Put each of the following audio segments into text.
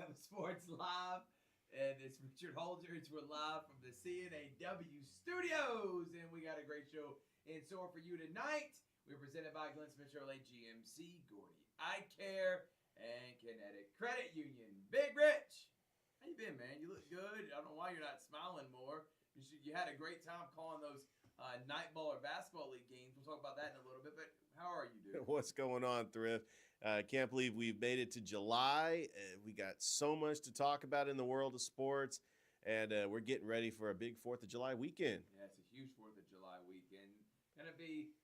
Alabama Sports Live. And it's Richard Holdridge. We're live from the CNAW studios. And we got a great show in store for you tonight. We're presented by Glenn Smith Chevrolet GMC, Gordy Eye Care, and Kinetic Credit Union. Big Rich, how you been, man? You look good. I don't know why you're not smiling more. You had a great time calling those night ball or basketball league games. We'll talk about that in a little bit, but how are you, dude? What's going on, Thrift? I can't believe we've made it to July. We got so much to talk about in the world of sports, and we're getting ready for a big 4th of July weekend. Yeah, it's a huge 4th of July weekend. Going to be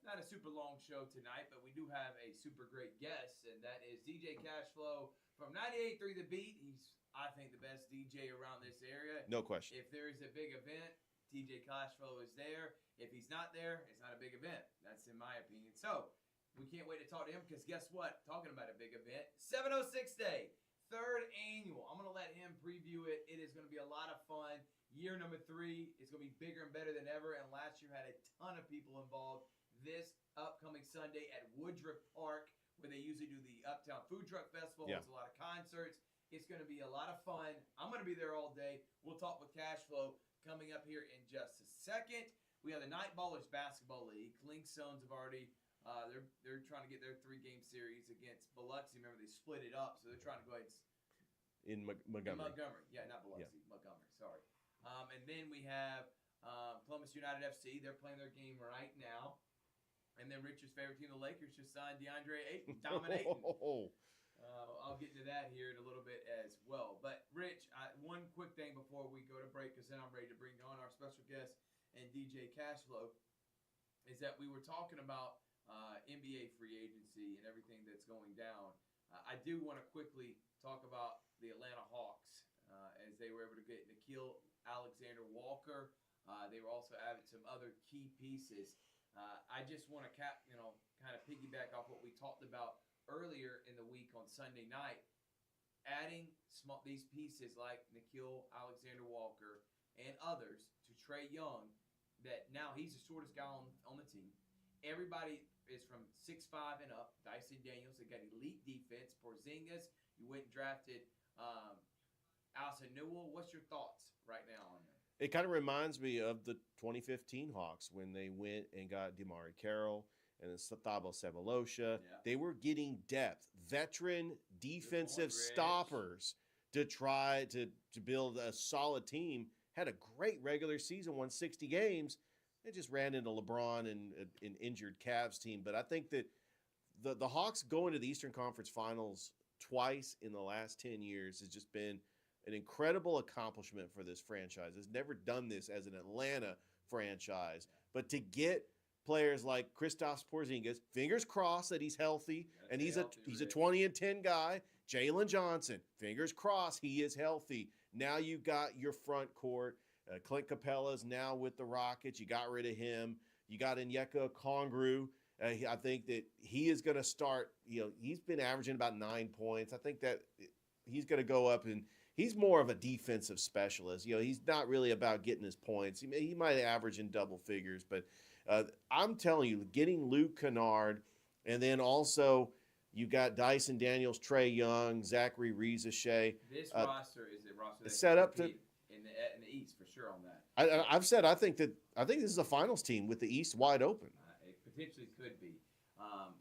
not a super long show tonight, but we do have a super great guest, and that is DJ Cashflow from 98.3 The Beat. He's, I think, the best DJ around this area. No question. If there is a big event, DJ Cashflow is there. If he's not there, it's not a big event. That's in my opinion. So we can't wait to talk to him because guess what? Talking about a big event, 706 Day, 3rd annual. I'm going to let him preview it. It is going to be a lot of fun. Year number 3 is going to be bigger and better than ever. And last year had a ton of people involved. This upcoming Sunday at Woodruff Park, where they usually do the Uptown Food Truck Festival. Yeah. It's a lot of concerts. It's going to be a lot of fun. I'm going to be there all day. We'll talk with Cashflow coming up here in just a second. We have the Night Ballers Basketball League. Clinkstones have already, they're trying to get their 3-game series against Biloxi. Remember, they split it up, so they're trying to go ahead In Montgomery. Montgomery. Yeah, not Biloxi. Yeah. Montgomery, sorry. And then we have Columbus United FC. They're playing their game right now. And then Richard's favorite team, the Lakers, just signed DeAndre Ayton, dominating. I'll get to that here in a little bit as well. But, Rich, one quick thing before we go to break, because then I'm ready to bring on our special guest and DJ Cashflow, is that we were talking about NBA free agency and everything that's going down. I do want to quickly talk about the Atlanta Hawks as they were able to get Nickeil Alexander-Walker. They were also adding some other key pieces. I just want to kind of piggyback off what we talked about earlier in the week on Sunday night, adding these pieces like Nickeil Alexander-Walker and others to Trae Young, that now he's the shortest guy on the team. Everybody is from 6'5" and up. Dyson Daniels, they got elite defense. Porzingis, you went and drafted Alison Newell. What's your thoughts right now on that? It kind of reminds me of the 2015 Hawks when they went and got DeMarre Carroll and then Thabo Sebalosha. Yeah. They were getting depth, veteran defensive stoppers to try to build a solid team. Had a great regular season, won 60 games. They just ran into LeBron and an injured Cavs team. But I think that the Hawks going to the Eastern Conference Finals twice in the last 10 years has just been an incredible accomplishment for this franchise. It's never done this as an Atlanta franchise. But to get players like Kristaps Porzingis, fingers crossed that he's healthy, and he's a 20-10 guy. Jalen Johnson, fingers crossed he is healthy. Now you've got your front court. Clint Capella's now with the Rockets. You got rid of him. You got Onyeka Okongwu. I think that he is going to start. He's been averaging about 9 points. I think that he's going to go up, and he's more of a defensive specialist. He's not really about getting his points. He might average in double figures, but I'm telling you, getting Luke Kennard, and then also you got Dyson Daniels, Trae Young, Zachary Rieseshay. This roster is a roster that's set up to in the East for sure on that. I've said I think this is a finals team with the East wide open. It potentially could be.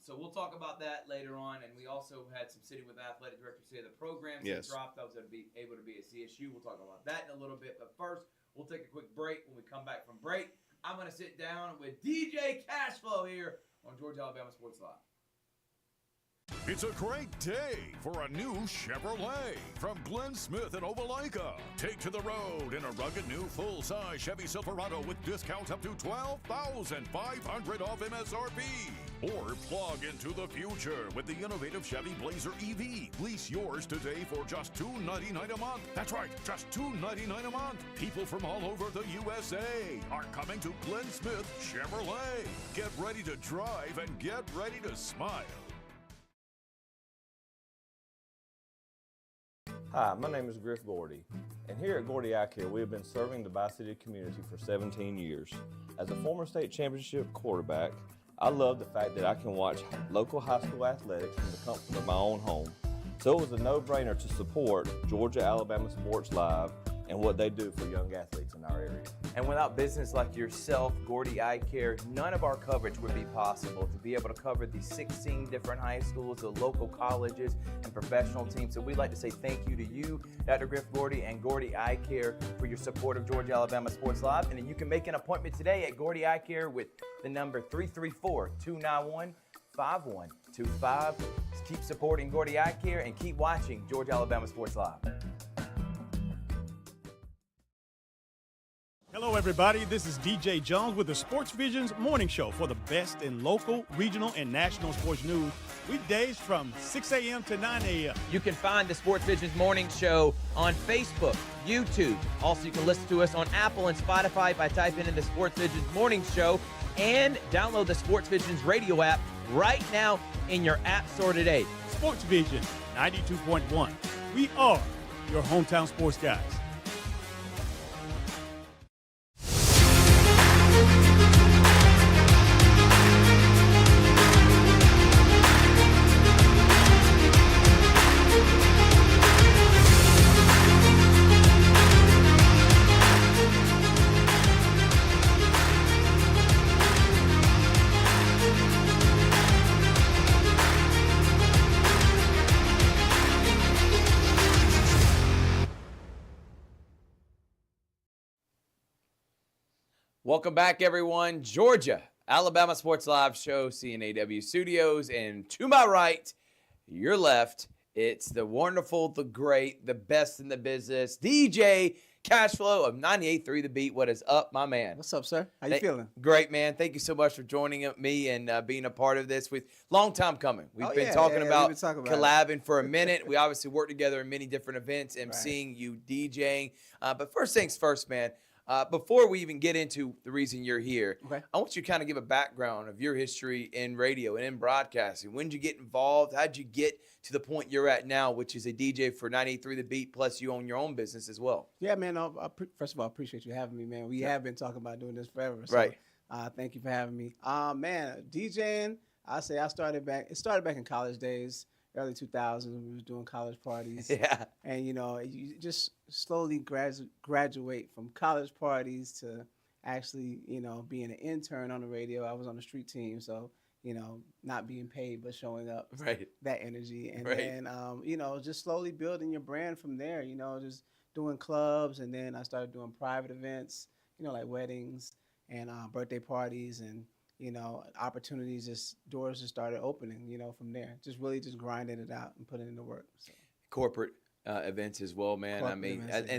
So we'll talk about that later on. And we also had some sitting with athletic directors say the programs that dropped. I was able to be at CSU. We'll talk about that in a little bit. But first, we'll take a quick break. When we come back from break, I'm going to sit down with DJ Cashflow here on Georgia Alabama Sports Live. It's a great day for a new Chevrolet from Glenn Smith and Opelika. Take to the road in a rugged new full-size Chevy Silverado with discounts up to $12,500 off MSRP. Or plug into the future with the innovative Chevy Blazer EV. Lease yours today for just $299 a month. That's right, just $299 a month. People from all over the USA are coming to Glenn Smith Chevrolet. Get ready to drive and get ready to smile. Hi, my name is Griff Gordy, and here at Gordy Eye Care, we have been serving the Bi-City community for 17 years. As a former state championship quarterback, I love the fact that I can watch local high school athletics from the comfort of my own home. So it was a no-brainer to support Georgia Alabama Sports Live and what they do for young athletes in our area. And without business like yourself, Gordy Eye Care, none of our coverage would be possible. To be able to cover these 16 different high schools, the local colleges, and professional teams. So we'd like to say thank you to you, Dr. Griff Gordy, and Gordy Eye Care for your support of Georgia Alabama Sports Live. And then you can make an appointment today at Gordy Eye Care with the number 334-291-5125. Keep supporting Gordy Eye Care and keep watching Georgia Alabama Sports Live. Hello, everybody. This is DJ Jones with the Sports Visions Morning Show for the best in local, regional, and national sports news. Weekdays from 6 a.m. to 9 a.m. You can find the Sports Visions Morning Show on Facebook, YouTube. Also, you can listen to us on Apple and Spotify by typing in the Sports Visions Morning Show and download the Sports Visions radio app right now in your app store today. Sports Vision 92.1. We are your hometown sports guys. Welcome back, everyone. Georgia Alabama Sports Live Show, CNAW Studios. And to my right, your left, it's the wonderful, the great, the best in the business, DJ Cashflow of 98.3 The Beat. What is up, my man? What's up, sir? How you feeling? Great, man. Thank you so much for joining me and being a part of this. Long time coming. We've been talking about collabing for a minute. We obviously work together in many different events, emceeing you, DJing. But first things first, man. Before we even get into the reason you're here, I want you to kind of give a background of your history in radio and in broadcasting. When did you get involved? How did you get to the point you're at now, which is a DJ for 98.3 The Beat, plus you own your own business as well? Yeah, man. First of all, I appreciate you having me, man. We have been talking about doing this forever. So, thank you for having me. Man, DJing, I started back in college days. Early 2000s, we was doing college parties. Yeah. And, you just slowly graduate from college parties to actually, being an intern on the radio. I was on the street team, so, not being paid, but showing up. Right. That energy. And then, just slowly building your brand from there, just doing clubs. And then I started doing private events, like weddings and birthday parties and, opportunities, doors just started opening, from there. Just really just grinding it out and putting in the work. So. Corporate events as well, man.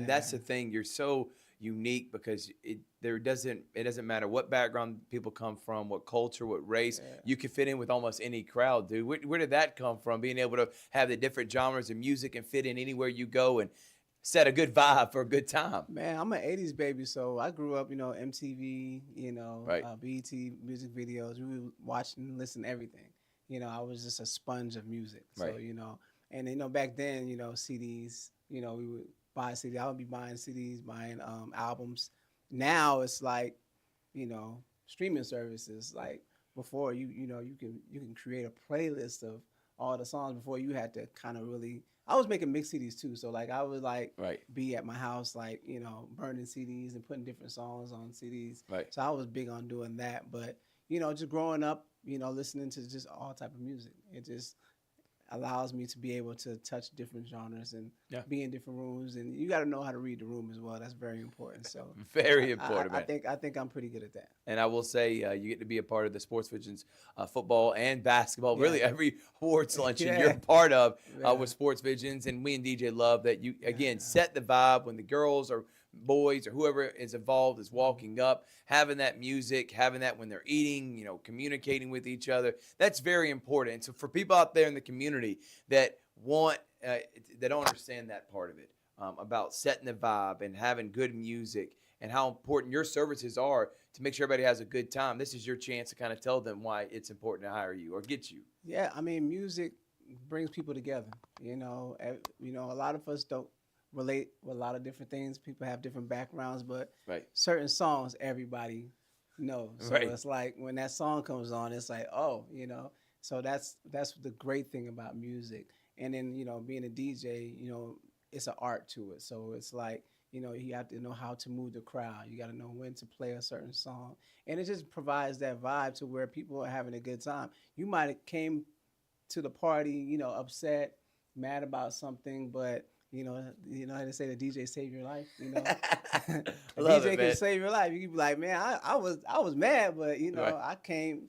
That's the thing. You're so unique because it doesn't matter what background people come from, what culture, what race. Yeah. You can fit in with almost any crowd, dude. Where did that come from? Being able to have the different genres of music and fit in anywhere you go and set a good vibe for a good time. Man, I'm an 80s baby, so I grew up, MTV, BET music videos. We would watch and listen to everything. I was just a sponge of music. So, and, back then, CDs, we would buy CDs. I would be buying CDs, buying albums. Now it's like, streaming services. Like before, you can create a playlist of all the songs. Before you had to kind of really. I was making mixed CDs too, so like I would be at my house burning CDs and putting different songs on CDs. Right. So I was big on doing that, but just growing up, listening to just all type of music, it just allows me to be able to touch different genres and be in different rooms. And you got to know how to read the room as well. That's very important. So very important. I think I'm pretty good at that. And I will say you get to be a part of the Sports Visions football and basketball. Yeah. Really every awards luncheon you're a part of with Sports Visions. And we and DJ love that you, again, set the vibe when the girls or boys or whoever is involved is walking up, having that music, having that when they're eating, communicating with each other. That's very important. And so for people out there in the community that that don't understand that part of it, about setting the vibe and having good music and how important your services are to make sure everybody has a good time, this is your chance to kind of tell them why it's important to hire you or get you. Yeah, I mean, music brings people together. A lot of us don't relate with a lot of different things. People have different backgrounds, but certain songs everybody knows. So it's like when that song comes on, it's like, so that's the great thing about music. And then, being a DJ, it's an art to it. So it's like, you have to know how to move the crowd. You got to know when to play a certain song. And it just provides that vibe to where people are having a good time. You might have came to the party, upset, mad about something, but how they say the DJ save your life. The DJ can save your life. You can be like, man, I was mad, but I came.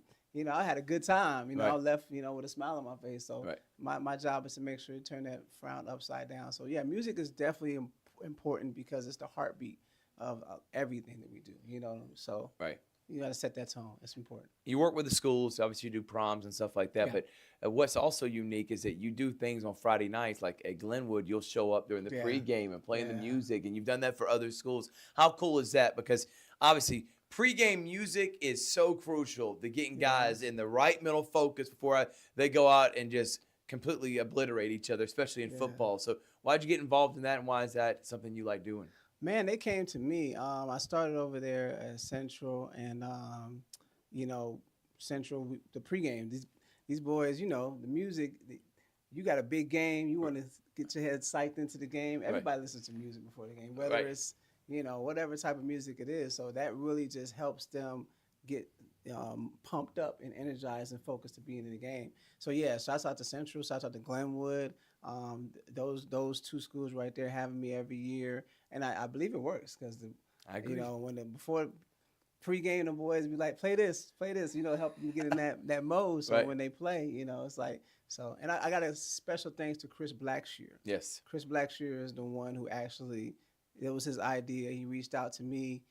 I had a good time. I left, with a smile on my face. So my job is to make sure to turn that frown upside down. So yeah, music is definitely important because it's the heartbeat of everything that we do. So you got to set that tone. It's important. You work with the schools. Obviously, you do proms and stuff like that. Yeah. But what's also unique is that you do things on Friday nights. Like at Glenwood, you'll show up during the pregame and playing the music, and you've done that for other schools. How cool is that? Because obviously, pregame music is so crucial to getting guys in the right mental focus before they go out and just completely obliterate each other, especially in football. So why'd you get involved in that, and why is that something you like doing? Man, they came to me. I started over there at Central, and Central, the pregame. These boys, the music. You got a big game. You want to get your head psyched into the game. Everybody listens to music before the game, whether it's whatever type of music it is. So that really just helps them get pumped up and energized and focused to being in the game. So yeah, shouts out to Central, shouts out to Glenwood. Those two schools right there having me every year, and I believe it works because before pregame the boys be like, play this, help them get in that mode. So when they play, it's like so. And I got a special thanks to Chris Blackshear. Yes, Chris Blackshear is the one who actually, it was his idea. He reached out to me.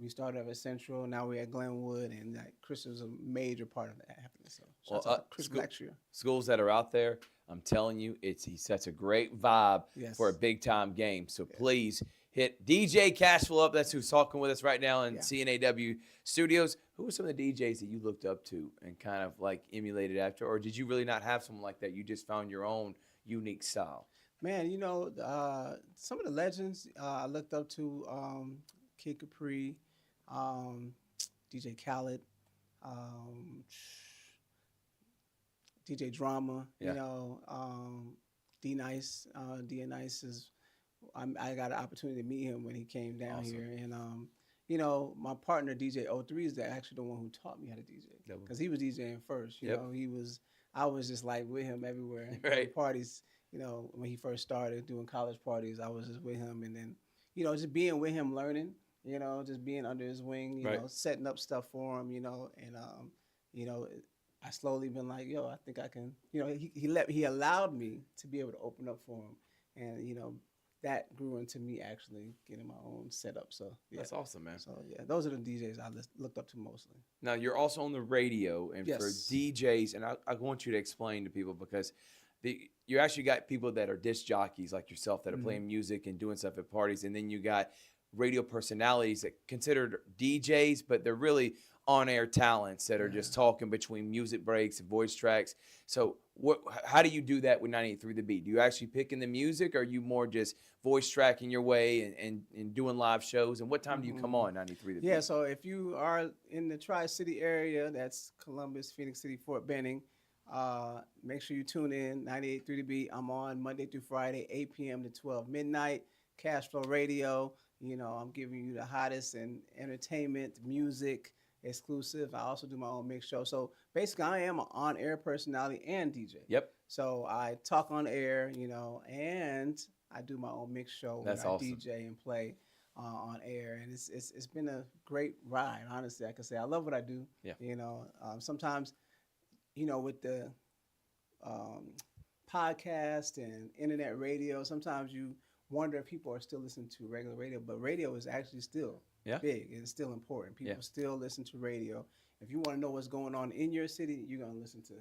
We started at Central. Now we're at Glenwood, and Chris was a major part of that happening. So shout out to Chris Blackshear. Schools that are out there, I'm telling you, he sets a great vibe for a big time game. So please hit DJ Cashflow up. That's who's talking with us right now in CNAW Studios. Who were some of the DJs that you looked up to and kind of like emulated after, or did you really not have someone like that? You just found your own unique style. Man, some of the legends I looked up to, Kid Capri, DJ Khaled, DJ Drama, D Nice. D Nice is, I got an opportunity to meet him when he came down here, and my partner DJ O3 is actually the one who taught me how to DJ because he was DJing first. I was just like with him everywhere, parties. When he first started doing college parties, I was just with him, and then just being with him, learning. Just being under his wing, setting up stuff for him, and I slowly been like, I think I can, he allowed me to be able to open up for him, and that grew into me actually getting my own setup. So that's awesome, man. So those are the DJs I looked up to mostly. Now you're also on the radio, and for DJs, and I want you to explain to people because you actually got people that are disc jockeys like yourself that are playing music and doing stuff at parties, and then you got radio personalities that considered DJs, but they're really on-air talents that are just talking between music breaks and voice tracks. So how do you do that with 98.3 The Beat? Do you actually pick in the music, or are you more just voice tracking your way and doing live shows? And what time do you come on 93 The Beat? Yeah, so if you are in the Tri-City area, that's Columbus, Phoenix City, Fort Benning, make sure you tune in, 98.3 The Beat. I'm on Monday through Friday, 8 p.m. to 12 midnight, Cashflow Radio. I'm giving you the hottest in entertainment, music, exclusive. I also do my own mix show. So basically, I am an on-air personality and DJ. Yep. So I talk on air, and I do my own mix show. That's where I awesome. DJ and play on air, and it's been a great ride. Honestly, I can say I love what I do. Yeah. Sometimes, with the podcast and internet radio, sometimes you wonder if people are still listening to regular radio, but radio is actually still big. It's still important. People still listen to radio. If you want to know what's going on in your city, you're going to listen to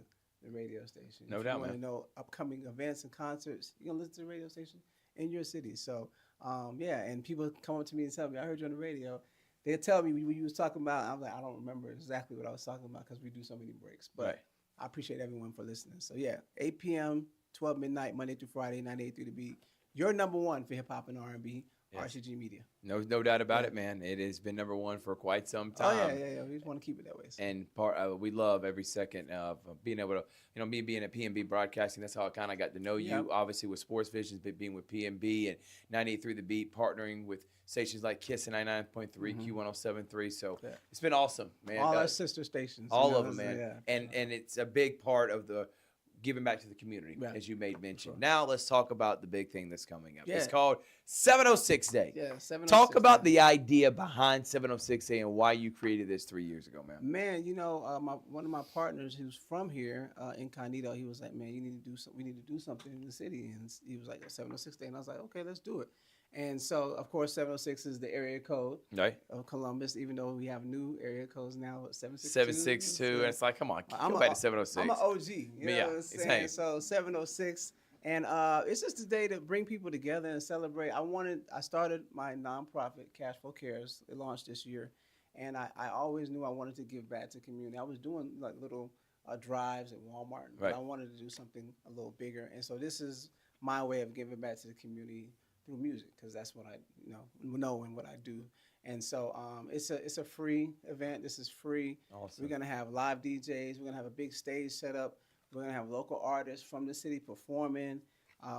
the radio station. No doubt, If you want to know upcoming events and concerts, you're going to listen to the radio station in your city. So, and people come up to me and tell me, I heard you on the radio. They'll tell me what you was talking about. I'm like, I don't remember exactly what I was talking about because we do so many breaks. But I appreciate everyone for listening. So, 8 p.m., 12 midnight, Monday through Friday, 98.3 The Beat. Your number one for hip hop and R&B RCG Media. No doubt about it, man. It has been number one for quite some Oh time. yeah. We just want to keep it that way. So. And we love every second of being able to, me being at PNB Broadcasting. That's how I kind of got to know you. Obviously with Sports Visions, but being with PNB and 98.3 The Beat, partnering with stations like KISS and 99.3, Q107.3. So it's been awesome, man. All our sister stations. All of them, man. And it's a big part of the giving back to the community, as you made mention. Sure. Now let's talk about the big thing that's coming up. Yeah. It's called 706 Day. Yeah, 706 Talk about Day. the idea behind 706 Day and why you created this 3 years ago, man. Man, one of my partners who's from here, Incognito, he was like, man, we need to do something in the city. And he was like, 706 Day. And I was like, okay, let's do it. And so, of course, 706 is the area code of Columbus, even though we have new area codes now, 762. 762, and it's like, come on, go back to 706. I'm an OG, you know what I'm saying? So 706, and it's just a day to bring people together and celebrate. I started my nonprofit, Cash Flow Cares. It launched this year, and I always knew I wanted to give back to the community. I was doing like little drives at Walmart, but I wanted to do something a little bigger, and so this is my way of giving back to the community through music, because that's what I know and what I do. And so it's a free event. This is free. Awesome. We're gonna have live DJs. We're gonna have a big stage set up. We're gonna have local artists from the city performing.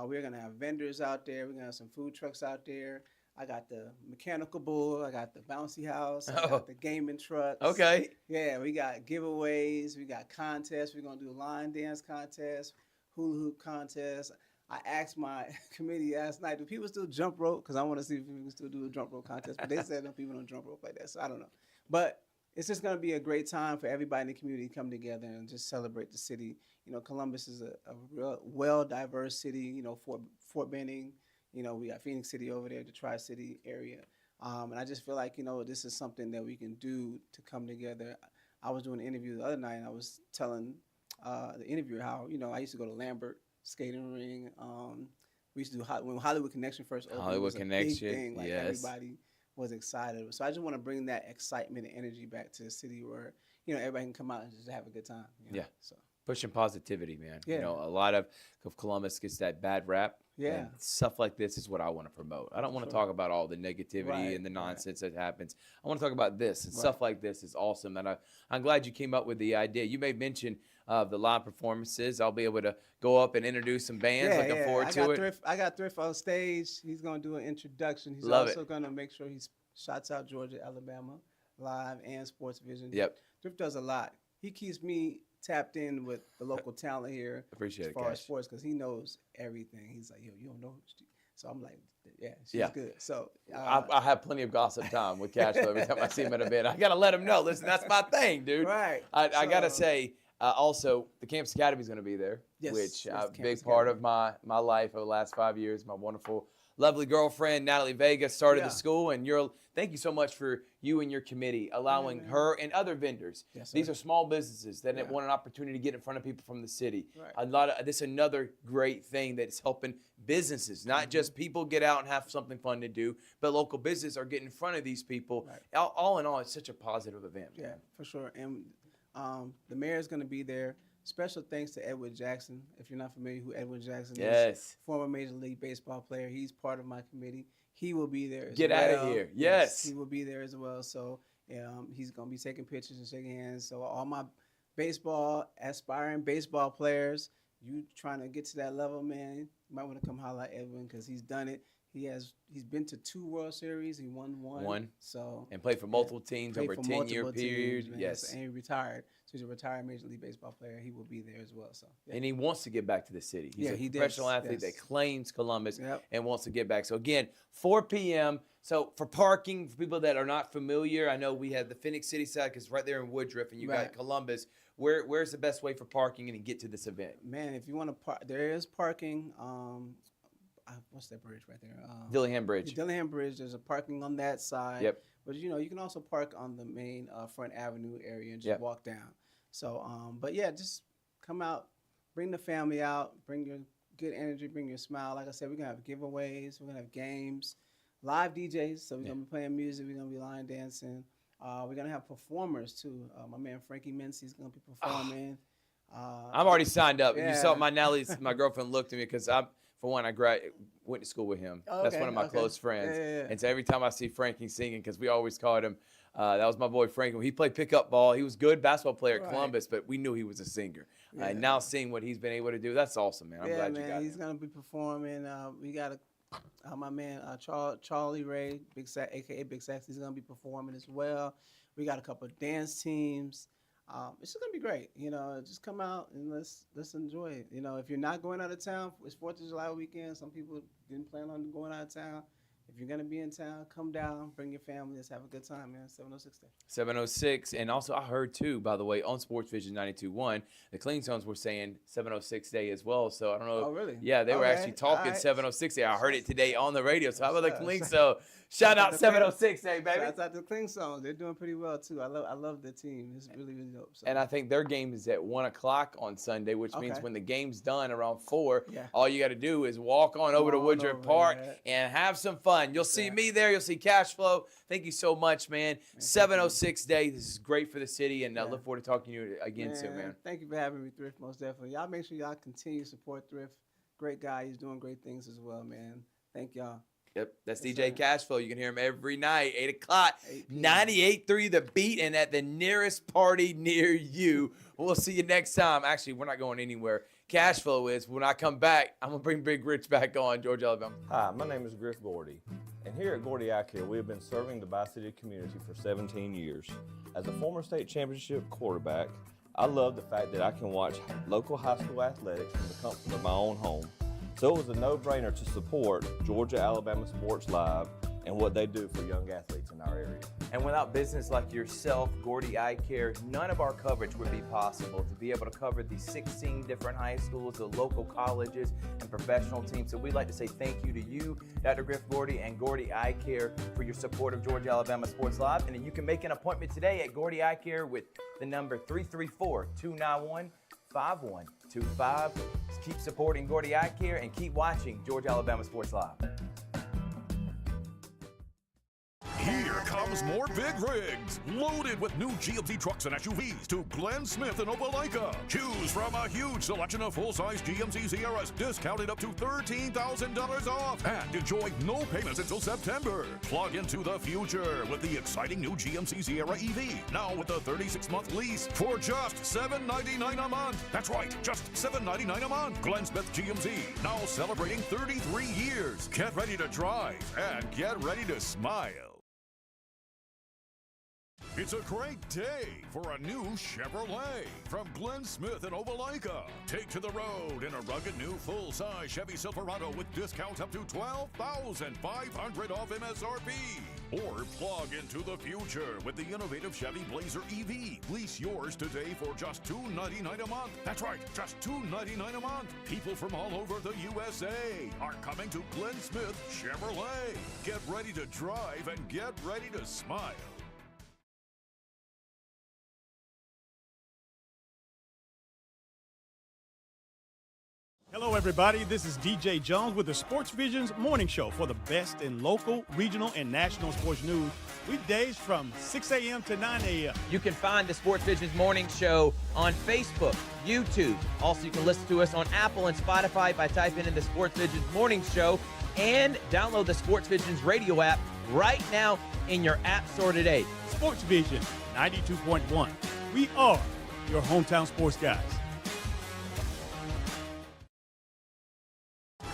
We're gonna have vendors out there. We're gonna have some food trucks out there. I got the mechanical bull. I got the bouncy house. I got the gaming trucks. Okay. Yeah, we got giveaways. We got contests. We're gonna do a line dance contest, hula hoop contest. I asked my committee last night, do people still jump rope? Because I want to see if we can still do a jump rope contest. But they said no, people don't jump rope like that, so I don't know. But it's just going to be a great time for everybody in the community to come together and just celebrate the city. Columbus is a real well-diverse city. Fort Benning, we got Phoenix City over there, the Tri-City area. And I just feel like, this is something that we can do to come together. I was doing an interview the other night, and I was telling the interviewer how, I used to go to Lambert skating ring. We used to do when Hollywood Connection first opened. Hollywood Connection, big thing. Like everybody was excited. So I just want to bring that excitement and energy back to the city where everybody can come out and just have a good time. So pushing positivity, man. Yeah. A lot of Columbus gets that bad rap. Yeah. And stuff like this is what I want to promote. I don't want to talk about all the negativity and the nonsense that happens. I want to talk about this, and stuff like this is awesome. And I'm glad you came up with the idea. You made mention of the live performances. I'll be able to go up and introduce some bands. Looking forward to it. I got Thrift on stage. He's going to do an introduction. He's Love also going to make sure he shots out Georgia, Alabama, live and Sports Vision. Yep. Thrift does a lot. He keeps me tapped in with the local talent here. Appreciate it, as far as Cash. sports, because he knows everything. He's like, yo, you don't know. So I'm like, she's good. So I have plenty of gossip time with Cash every time I see him at an event. I got to let him know. Listen, that's my thing, dude. Right. I got to say, also, the Campus Academy is going to be there, which a big part of my life over the last 5 years. My wonderful, lovely girlfriend, Natalie Vega, started the school, and thank you so much for you and your committee allowing her and other vendors. Yes, these are small businesses that want an opportunity to get in front of people from the city. Right. This is another great thing that's helping businesses, not just people get out and have something fun to do, but local businesses are getting in front of these people. Right. All in all, it's such a positive event. Yeah, for sure. And the mayor is going to be there. Special thanks to Edward Jackson. If you're not familiar who Edward Jackson is, former Major League Baseball player. He's part of my committee. He will be there as well. Get out of here. Yes. He will be there as well. So he's going to be taking pictures and shaking hands. So all my aspiring baseball players, you trying to get to that level, man, you might want to come holler at Edwin, because he's done it. He's been to 2 World Series. He won one. So and played for multiple teams over a 10-year period. Yes. And he retired. So he's a retired Major League Baseball player. He will be there as well. So and he wants to get back to the city. He's a professional athlete that claims Columbus and wants to get back. So again, 4 p.m. So for parking, for people that are not familiar, I know we have the Phoenix City side because right there in Woodruff, and you got Columbus. Where's the best way for parking and get to this event? Man, if you want to park, there is parking. What's that bridge right there? Dillingham Bridge. Dillingham Bridge. There's a parking on that side. Yep. But you can also park on the main Front Avenue area and just walk down. So, but yeah, just come out, bring the family out, bring your good energy, bring your smile. Like I said, we're gonna have giveaways, we're gonna have games, live DJs. So we're gonna be playing music, we're gonna be line dancing. We're gonna have performers too. My man Frankie Mincy's gonna be performing. I'm already signed up. You saw my girlfriend looked at me because For one, I went to school with him. Oh, That's okay, one of my okay. close friends. Yeah. And so every time I see Frankie singing, because we always called him, that was my boy Frankie. He played pickup ball. He was a good basketball player at Right. Columbus, but we knew he was a singer. Yeah. And now seeing what he's been able to do, that's awesome, man. I'm glad you got he's him. gonna be performing. We got my man Charlie Ray, aka Big Sax. He's gonna be performing as well. We got a couple of dance teams. It's just gonna be great. Just come out and let's enjoy it. If you're not going out of town, it's 4th of July weekend. Some people didn't plan on going out of town. If you're gonna be in town, come down, bring your family. Let's have a good time, man. 706 Day. 706. And also, I heard too, by the way, on Sports Vision 92.1, the Clean Zones were saying 706 Day as well. So I don't know. Oh, really? Yeah, they were Okay. actually talking All right. 706 Day. I heard it today on the radio. So how about the Shout- Clean shout- Zone? Shout out to the 706 Day, baby. Shout out to Clean Songs. They're doing pretty well too. I love the team. It's really dope. So. And I think their game is at 1 o'clock on Sunday, which means Okay. when the game's done around 4, Yeah. all you got to do is walk on over to Come on Woodruff over, Park yeah. and have some fun. You'll see Yeah. me there. You'll see Cash Flow. Thank you so much, man. 706 Day. This is great for the city, and I Yeah. look forward to talking to you again soon, man. Thank you for having me, Thrift. Most definitely. Y'all make sure y'all continue to support Thrift. Great guy. He's doing great things as well, man. Thank y'all. Yep, that's Yes, DJ sir. Cashflow. You can hear him every night, 8 o'clock, 8 p.m. 98.3 The Beat, and at the nearest party near you. We'll see you next time. Actually, we're not going anywhere. Cashflow is. When I come back, I'm going to bring Big Rich back on, Georgia, Alabama. Hi, my name is Griff Gordy, and here at Gordy Eye Care, we have been serving the Bi-City community for 17 years. As a former state championship quarterback, I love the fact that I can watch local high school athletics from the comfort of my own home. So it was a no-brainer to support Georgia Alabama Sports Live and what they do for young athletes in our area. And without business like yourself, Gordy Eye Care, none of our coverage would be possible to be able to cover the 16 different high schools, the local colleges, and professional teams. So we'd like to say thank you to you, Dr. Griff Gordy, and Gordy Eye Care for your support of Georgia Alabama Sports Live. And then you can make an appointment today at Gordy Eye Care with the number 334-291-5125. Keep supporting Gordy Eye Care and keep watching Georgia Alabama Sports Live. Here comes more big rigs, loaded with new GMC trucks and SUVs to Glenn Smith and Opelika. Choose from a huge selection of full-size GMC Sierras, discounted up to $13,000 off, and enjoy no payments until September. Plug into the future with the exciting new GMC Sierra EV, now with a 36-month lease for just $799 a month. That's right, just $799 a month. Glenn Smith GMC, now celebrating 33 years. Get ready to drive and get ready to smile. It's a great day for a new Chevrolet from Glenn Smith and Opelika. Take to the road in a rugged new full-size Chevy Silverado with discounts up to $12,500 off MSRP. Or plug into the future with the innovative Chevy Blazer EV. Lease yours today for just $299 a month. That's right, just $299 a month. People from all over the USA are coming to Glenn Smith Chevrolet. Get ready to drive and get ready to smile. Hello, everybody. This is DJ Jones with the Sports Visions Morning Show for the best in local, regional, and national sports news. Weekdays from 6 a.m. to 9 a.m. You can find the Sports Visions Morning Show on Facebook, YouTube. Also, you can listen to us on Apple and Spotify by typing in the Sports Visions Morning Show, and download the Sports Visions radio app right now in your app store today. Sports Vision 92.1. We are your hometown sports guys.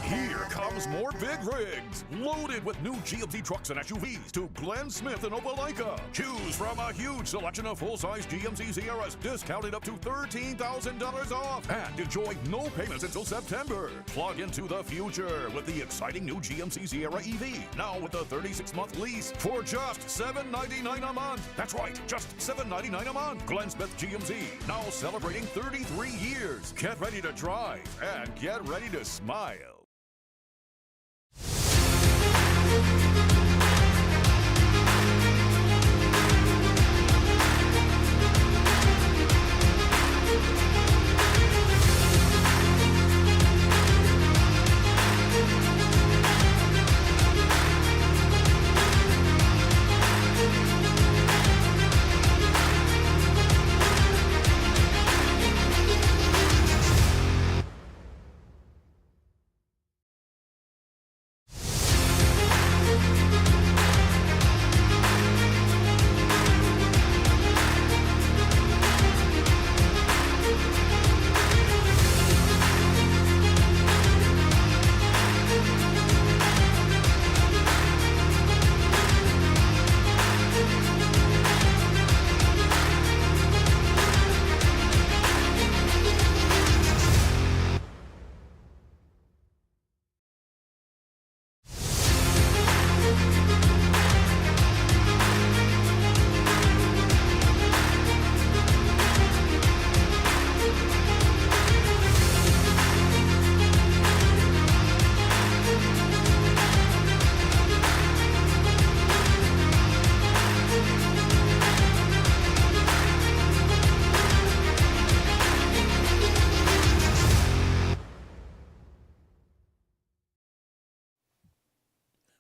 Here comes more big rigs, loaded with new GMC trucks and SUVs to Glenn Smith and Opelika. Choose from a huge selection of full-size GMC Sierras, discounted up to $13,000 off, and enjoy no payments until September. Plug into the future with the exciting new GMC Sierra EV, now with a 36-month lease for just $799 a month. That's right, just $799 a month. Glenn Smith GMC, now celebrating 33 years. Get ready to drive and get ready to smile.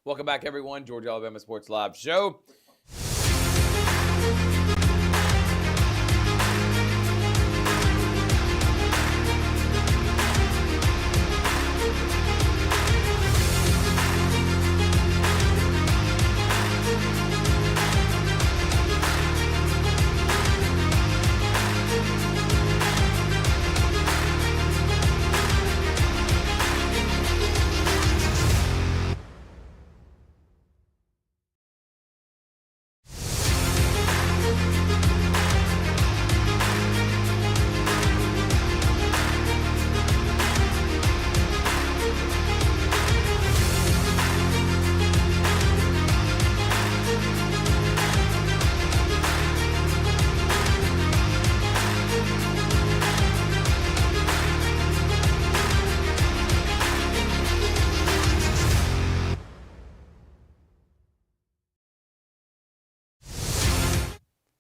Welcome back, everyone. Georgia Alabama Sports Live Show.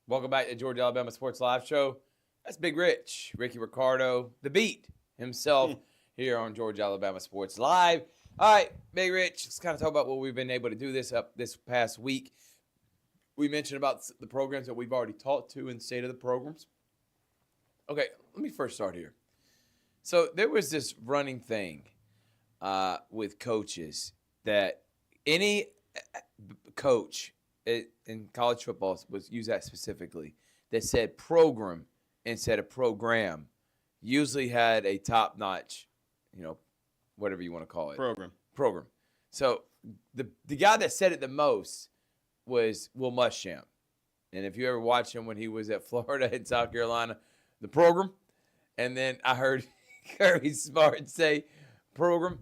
Welcome back to Georgia Alabama Sports Live Show. That's Big Rich, Ricky Ricardo, the Beat himself here on Georgia Alabama Sports Live. All right, Big Rich, let's kind of talk about what we've been able to do this past week. We mentioned about the programs that we've already talked to and the state of the programs. Okay, let me first start here. So there was this running thing with coaches that any coach in college football was use that specifically, that said program instead of program, usually had a top-notch, whatever you want to call it. Program. So the guy that said it the most was Will Muschamp. And if you ever watched him when he was at Florida and South Carolina, the program. And then I heard Kirby Smart say program.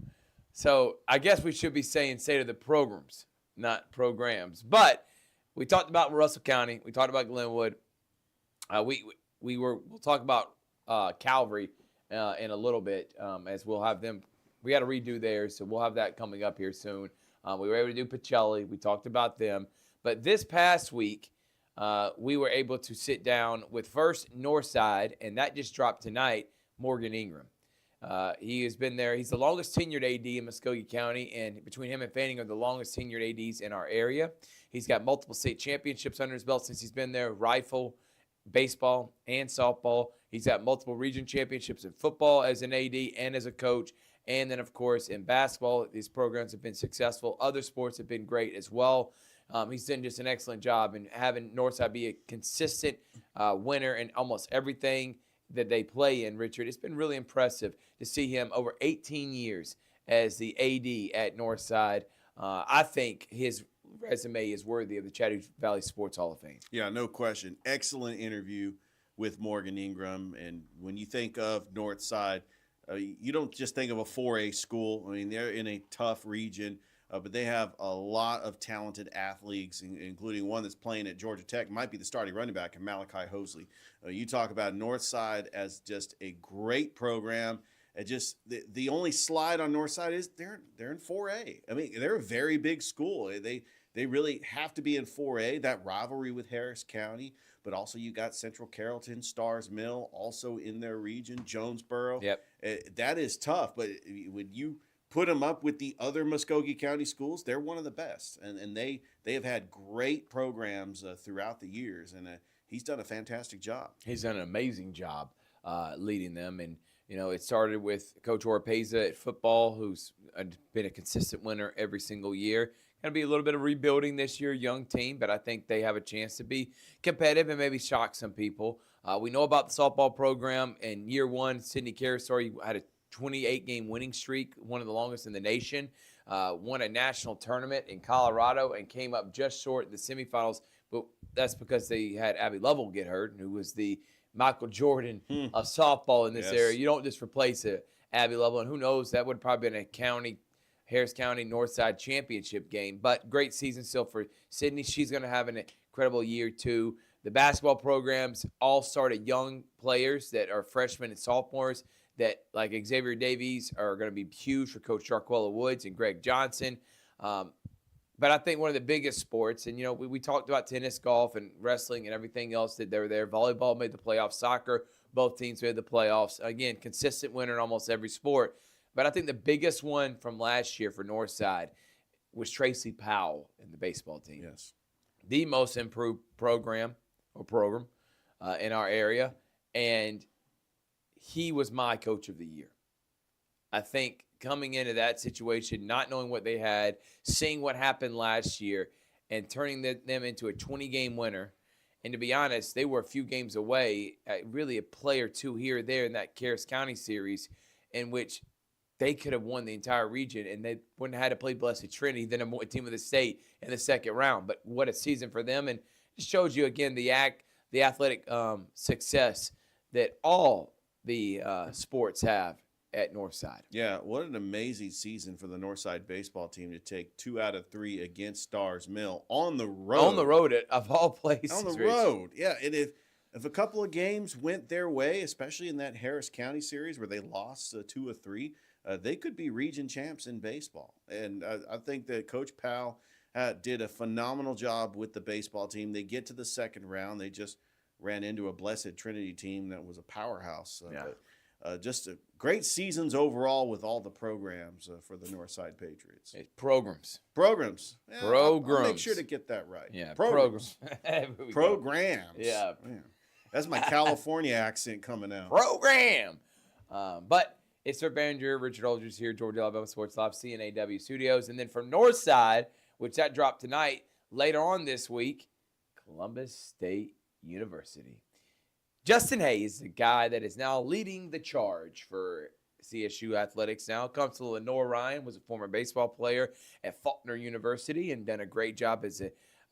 So I guess we should be saying state of the programs, not programs. But we talked about Russell County. We talked about Glenwood. We'll talk about Calvary in a little bit as we'll have them. We got to redo theirs, so we'll have that coming up here soon. We were able to do Pacelli. We talked about them. But this past week, we were able to sit down with first Northside, and that just dropped tonight, Morgan Ingram. He has been there. He's the longest tenured AD in Muskogee County, and between him and Fanning are the longest tenured ADs in our area. He's got multiple state championships under his belt since he's been there, rifle, baseball, and softball. He's got multiple region championships in football as an AD and as a coach. And then, of course, in basketball, these programs have been successful. Other sports have been great as well. He's done just an excellent job in having Northside be a consistent winner in almost everything that they play in, Richard. It's been really impressive to see him over 18 years as the AD at Northside. I think his resume is worthy of the Chattahoochee Valley Sports Hall of Fame. Yeah, no question. Excellent interview with Morgan Ingram. And when you think of Northside, you don't just think of a 4A school. I mean, they're in a tough region, but they have a lot of talented athletes, including one that's playing at Georgia Tech, might be the starting running back, Malachi Hosley. You talk about Northside as just a great program. It just the only slide on Northside is they're in 4A. I mean, they're a very big school. They really have to be in 4A. That rivalry with Harris County, but also you got Central Carrollton, Stars Mill, also in their region, Jonesboro. Yep. That is tough, but when you put them up with the other Muskogee County schools, they're one of the best, and they have had great programs throughout the years, and he's done a fantastic job. He's done an amazing job leading them, and it started with Coach Oropeza at football, who's been a consistent winner every single year. Going to be a little bit of rebuilding this year, young team, but I think they have a chance to be competitive and maybe shock some people. We know about the softball program. In year one, Sidney Carasori had a 28-game winning streak, one of the longest in the nation, won a national tournament in Colorado and came up just short in the semifinals, but that's because they had Abby Lovell get hurt, who was the Michael Jordan of softball in this area. You don't just replace Abby Lovell, and who knows, that would have probably been a Harris County Northside championship game, but great season still for Sydney. She's going to have an incredible year too. The basketball programs all started young players that are freshmen and sophomores that, like Xavier Davies, are going to be huge for Coach Jarquella Woods and Greg Johnson. But I think one of the biggest sports, and we talked about tennis, golf, and wrestling and everything else that they were there. Volleyball made the playoffs. Soccer, both teams made the playoffs. Again, consistent winner in almost every sport. But I think the biggest one from last year for Northside was Tracy Powell in the baseball team. Yes. The most improved program in our area, and he was my coach of the year. I think coming into that situation, not knowing what they had, seeing what happened last year, and turning them into a 20-game winner. And to be honest, they were a few games away, really a play or two here or there in that Caris County series, in which they could have won the entire region, and they wouldn't have had to play Blessed Trinity, then a team of the state in the second round. But what a season for them. And it shows you, again, the athletic success that all the sports have at Northside. Yeah, what an amazing season for the Northside baseball team to take 2 out of 3 against Stars Mill on the road. On the road, of all places. On the road, yeah. And if a couple of games went their way, especially in that Harris County series where they lost 2 of 3, they could be region champs in baseball. And I think that Coach Powell did a phenomenal job with the baseball team. They get to the second round. They just ran into a Blessed Trinity team that was a powerhouse. Just great seasons overall with all the programs for the Northside Patriots. Programs. Yeah, Programs. I'll make sure to get that right. Yeah, programs. Programs. Yeah. That's my California accent coming out. Program. But it's for Barringer, Richard Holdridge here, Georgia Alabama Sports Live, CNAW Studios. And then from Northside, which that dropped tonight, later on this week, Columbus State University. Justin Hayes, the guy that is now leading the charge for CSU athletics now, comes to Lenore Ryan, was a former baseball player at Faulkner University and done a great job as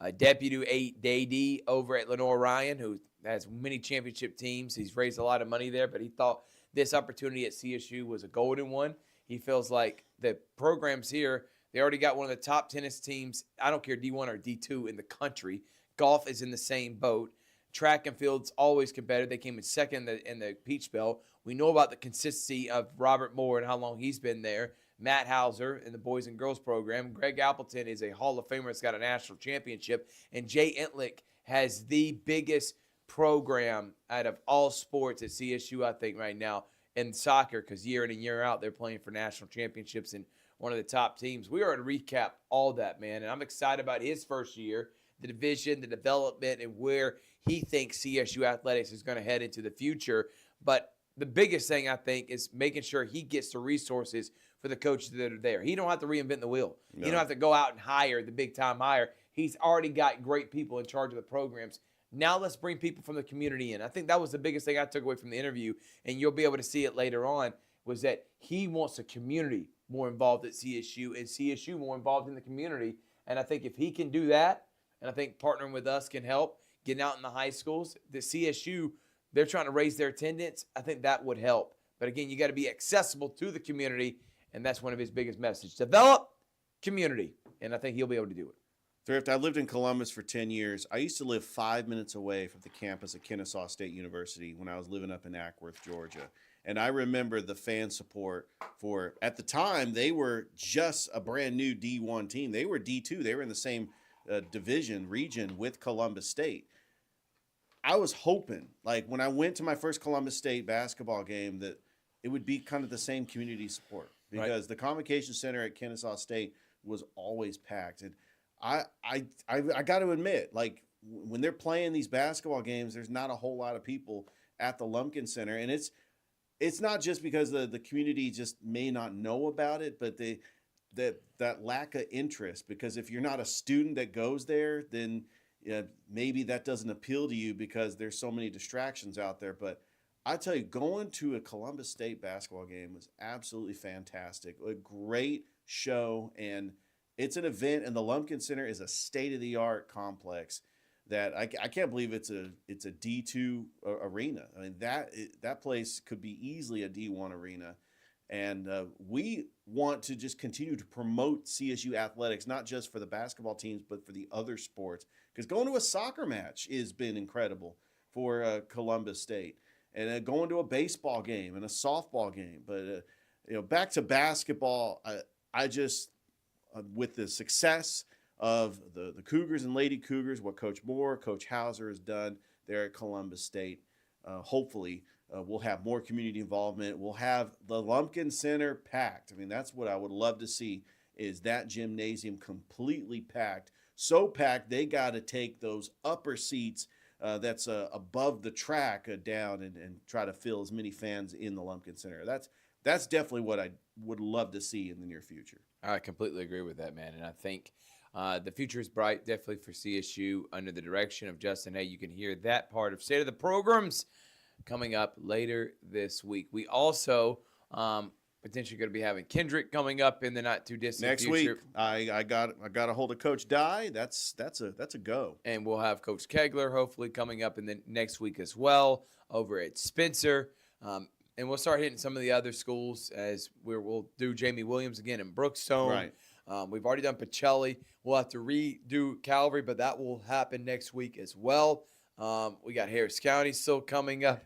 a deputy AD over at Lenore Ryan, who has many championship teams. He's raised a lot of money there, but he thought this opportunity at CSU was a golden one. He feels like the programs here, they already got one of the top tennis teams, I don't care D1 or D2 in the country. Golf is in the same boat. Track and field's always competitive. They came in second in the Peach Belt. We know about the consistency of Robert Moore and how long he's been there. Matt Hauser in the boys and girls program. Greg Appleton is a Hall of Famer that's got a national championship. And Jay Entlick has the biggest program out of all sports at CSU, I think, right now in soccer, because year in and year out they're playing for national championships and one of the top teams. We are going to recap all that, man, and I'm excited about his first year, the division, the development, and where he thinks CSU athletics is going to head into the future. But the biggest thing, I think, is making sure he gets the resources for the coaches that are there. He don't have to reinvent the wheel. No. He don't have to go out and hire the big-time hire. He's already got great people in charge of the programs. Now let's bring people from the community in. I think that was the biggest thing I took away from the interview, and you'll be able to see it later on, was that he wants the community more involved at CSU and CSU more involved in the community. And I think if he can do that, and I think partnering with us can help, getting out in the high schools, the CSU, they're trying to raise their attendance. I think that would help. But again, you got to be accessible to the community, and that's one of his biggest messages. Develop community, and I think he'll be able to do it. Thrift, I lived in Columbus for 10 years. I used to live 5 minutes away from the campus of Kennesaw State University when I was living up in Ackworth, Georgia. And I remember the fan support for, at the time, they were just a brand new D1 team. They were D2. They were in the same region with Columbus State. I was hoping, like when I went to my first Columbus State basketball game, that it would be kind of the same community support, because the Convocation Center at Kennesaw State was always packed. And I got to admit, like when they're playing these basketball games, there's not a whole lot of people at the Lumpkin Center, and it's not just because the community just may not know about it, but that lack of interest. Because if you're not a student that goes there, then maybe that doesn't appeal to you because there's so many distractions out there. But I tell you, going to a Columbus State basketball game was absolutely fantastic. A great show, and it's an event, and the Lumpkin Center is a state-of-the-art complex that I can't believe it's a D2 arena. I mean, that place could be easily a D1 arena. And we want to just continue to promote CSU athletics, not just for the basketball teams, but for the other sports. Because going to a soccer match has been incredible for Columbus State. And going to a baseball game and a softball game. But, back to basketball, I just, with the success of the Cougars and Lady Cougars, what Coach Moore, Coach Hauser has done there at Columbus State, hopefully we'll have more community involvement. We'll have the Lumpkin Center packed. I mean, that's what I would love to see is that gymnasium completely packed. So packed, they got to take those upper seats that's above the track down and try to fill as many fans in the Lumpkin Center. That's definitely what I would love to see in the near future. I completely agree with that, man. And I think the future is bright, definitely for CSU under the direction of Justin Hay. You can hear that part of State of the Programs coming up later this week. We also potentially going to be having Kendrick coming up in the not too distant next future. Week. I got a hold of Coach Dye. That's a go. And we'll have Coach Kegler hopefully coming up in the next week as well over at Spencer. And we'll start hitting some of the other schools as we'll do Jamie Williams again in Brookstone. Right. We've already done Pacelli. We'll have to redo Calvary, but that will happen next week as well. We got Harris County still coming up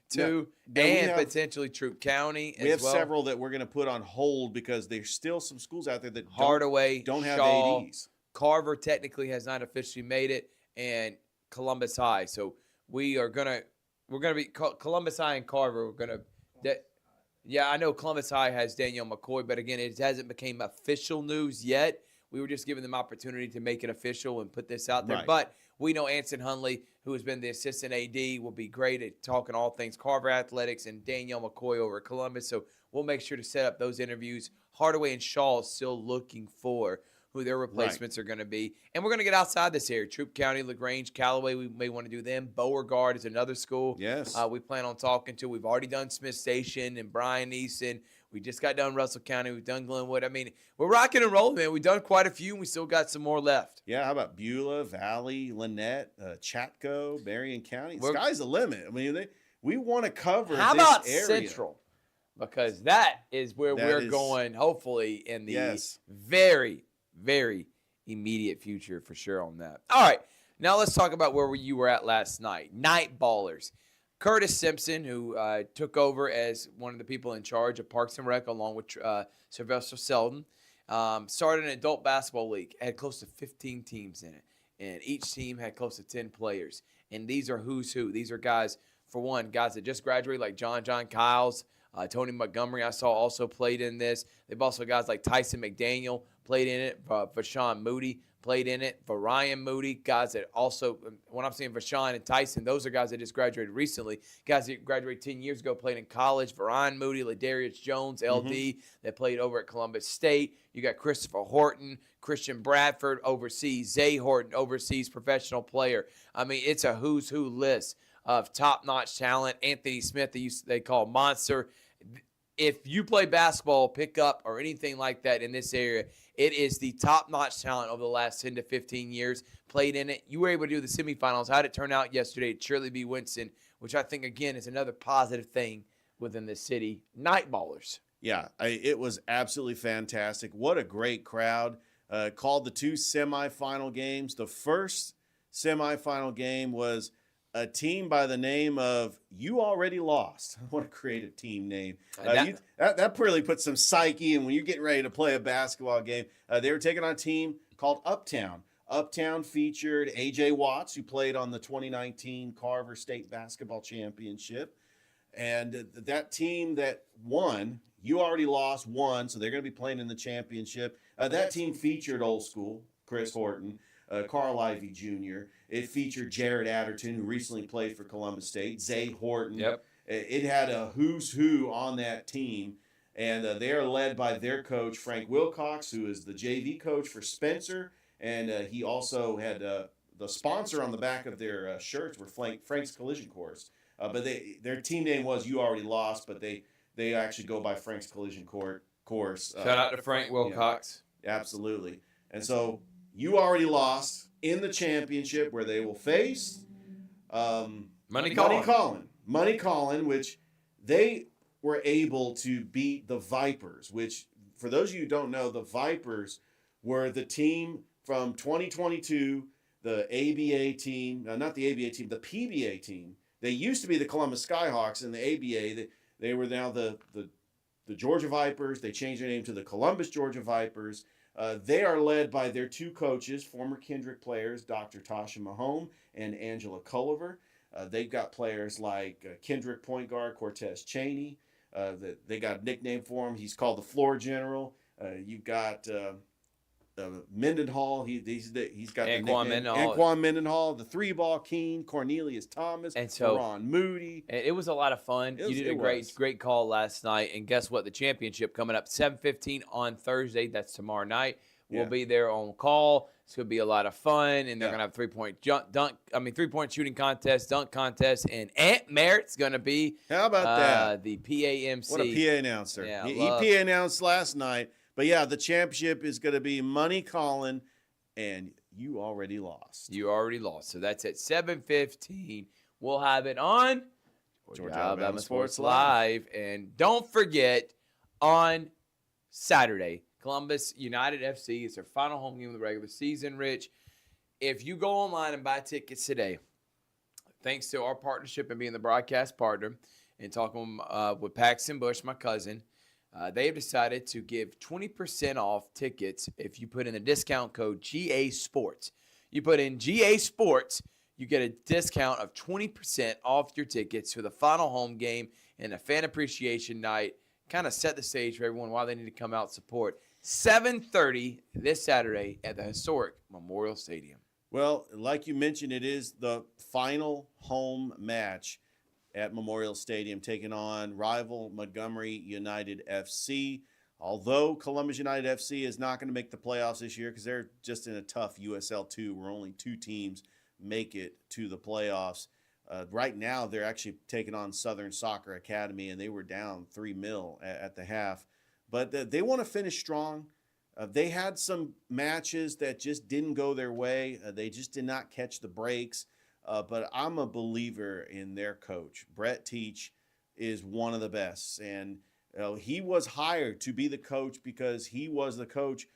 too, and potentially Troup County as well. We have several that we're going to put on hold because there's still some schools out there that Hardaway, don't have Shaw, ADs. Carver technically has not officially made it, and Columbus High. So we're gonna be Columbus High and Carver. Yeah, I know Columbus High has Danielle McCoy, but again, it hasn't become official news yet. We were just giving them opportunity to make it official and put this out there. Right. But we know Anson Hunley, who has been the assistant AD, will be great at talking all things Carver athletics, and Danielle McCoy over at Columbus. So we'll make sure to set up those interviews. Hardaway and Shaw is still looking for who their replacements are going to be. And we're going to get outside this area. Troup County, LaGrange, Callaway, we may want to do them. Beauregard is another school. Yes. We plan on talking to. We've already done Smith Station and Bryan Easton. We just got done Russell County. We've done Glenwood. I mean, we're rocking and rolling, man. We've done quite a few, and we still got some more left. Yeah, how about Beulah, Valley, Lynette, Chatco, Berrien County? The sky's the limit. I mean, we want to cover How this about area. Central? Because that is where we're going, hopefully, in the very, very immediate future for sure on that. All right, now let's talk about where you were at last night. Night Ballers. Curtis Simpson, who took over as one of the people in charge of Parks and Rec along with Sylvester Selden, started an adult basketball league. It had close to 15 teams in it, and each team had close to 10 players. And these are who's who. These are guys, for one, guys that just graduated like John Kyles, Tony Montgomery I saw also played in this. They've also guys like Tyson McDaniel played in it. Vashawn Moody played in it. Ryan Moody, guys that also, when I'm saying Vashawn and Tyson, those are guys that just graduated recently. Guys that graduated 10 years ago played in college. Ryan Moody, Ladarius Jones, LD, that played over at Columbus State. You got Christopher Horton, Christian Bradford overseas. Zay Horton overseas, professional player. I mean, it's a who's who list of top-notch talent. Anthony Smith, they call Monster. If you play basketball, pickup, or anything like that in this area, it is the top-notch talent over the last 10 to 15 years played in it. You were able to do the semifinals. How did it turn out yesterday at Shirley B. Winston, which I think, again, is another positive thing within the city. Night Ballers. Yeah, it was absolutely fantastic. What a great crowd. Called the two semifinal games. The first semifinal game was a team by the name of You Already Lost. I want to create a team name. That really puts some psyche in when you're getting ready to play a basketball game. They were taking on a team called Uptown. Uptown featured A.J. Watts, who played on the 2019 Carver State Basketball Championship. And that team that won, You Already Lost, won, so they're going to be playing in the championship. That team featured old school, Chris Horton, Carl Ivey Jr. It featured Jared Adderton, who recently played for Columbus State, Zay Horton. Yep. It had a who's who on that team, and they are led by their coach, Frank Wilcox, who is the JV coach for Spencer, and he also had the sponsor on the back of their shirts were Frank's Collision Course. But their team name was You Already Lost, but they actually go by Frank's Collision Course. Shout out to Frank Wilcox. Yeah, absolutely. And so You Already Lost in the championship, where they will face Money Collin, which they were able to beat the Vipers, which, for those of you who don't know, the Vipers were the team from 2022, the ABA team, not the ABA team, the PBA team. They used to be the Columbus Skyhawks in the ABA. They were now the Georgia Vipers. They changed their name to the Columbus Georgia Vipers. They are led by their two coaches, former Kendrick players, Dr. Tasha Mahone and Angela Culliver. They've got players like Kendrick point guard Cortez Cheney. They got a nickname for him. He's called the Floor General. You've got Mendenhall. He's got Anquan Mendenhall, the 3-ball King, Cornelius Thomas, and so Ron Moody. It was a lot of fun. You did a great call last night. And guess what? The championship coming up 7:15 on Thursday. That's tomorrow night. We'll be there on call. It's going to be a lot of fun, and they're going to have three-point shooting contest, dunk contest, and Ant Merritt's going to be how about that? The PAMC. What a PA announcer. Yeah, he PA announced last night. But yeah, the championship is going to be Money Collin, and you already lost. So that's at 7:15. We'll have it on Georgia Alabama Sports Live. And don't forget, on Saturday, Columbus United FC is their final home game of the regular season, Rich. If you go online and buy tickets today, thanks to our partnership and being the broadcast partner and talking with Paxton Bush, my cousin, they have decided to give 20% off tickets if you put in the discount code GA Sports. You put in GA Sports, you get a discount of 20% off your tickets for the final home game and a fan appreciation night. Kind of set the stage for everyone why they need to come out and support. 7:30 this Saturday at the historic Memorial Stadium. Well, like you mentioned, it is the final home match at Memorial Stadium, taking on rival Montgomery United FC. Although Columbus United FC is not going to make the playoffs this year because they're just in a tough USL 2 where only 2 teams make it to the playoffs. Right now, they're actually taking on Southern Soccer Academy, and they were down 3-0 at the half. But they want to finish strong. They had some matches that just didn't go their way. They just did not catch the breaks. But I'm a believer in their coach. Brett Teach is one of the best. And he was hired to be the coach because he was the coach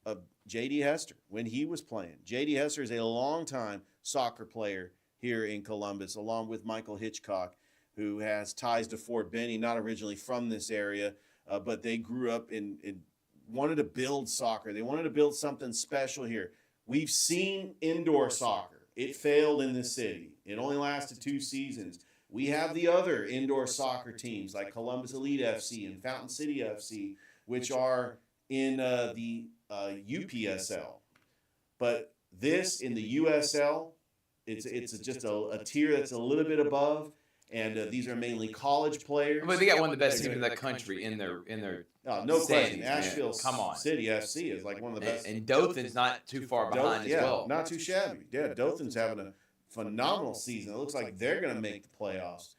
of J.D. Hester when he was playing. J.D. Hester is a longtime soccer player here in Columbus, along with Michael Hitchcock, who has ties to Fort Benning, not originally from this area, but they grew up and wanted to build soccer. They wanted to build something special here. We've seen indoor soccer. It failed in this city. It only lasted 2 seasons. We have the other indoor soccer teams like Columbus Elite FC and Fountain City FC, which are in the UPSL. But this in the USL, it's just a tier that's a little bit above. And these are mainly college players. But they got one of the best teams in the country in their no question. Asheville City FC is like one of the best. And Dothan's not too far behind as well. Not too shabby. Yeah, Dothan's having a phenomenal season. It looks like they're going to make the playoffs.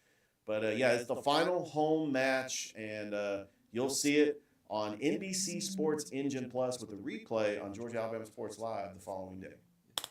But, it's the final home match, and you'll see it on NBC Sports Engine Plus with a replay on Georgia Alabama Sports Live the following day.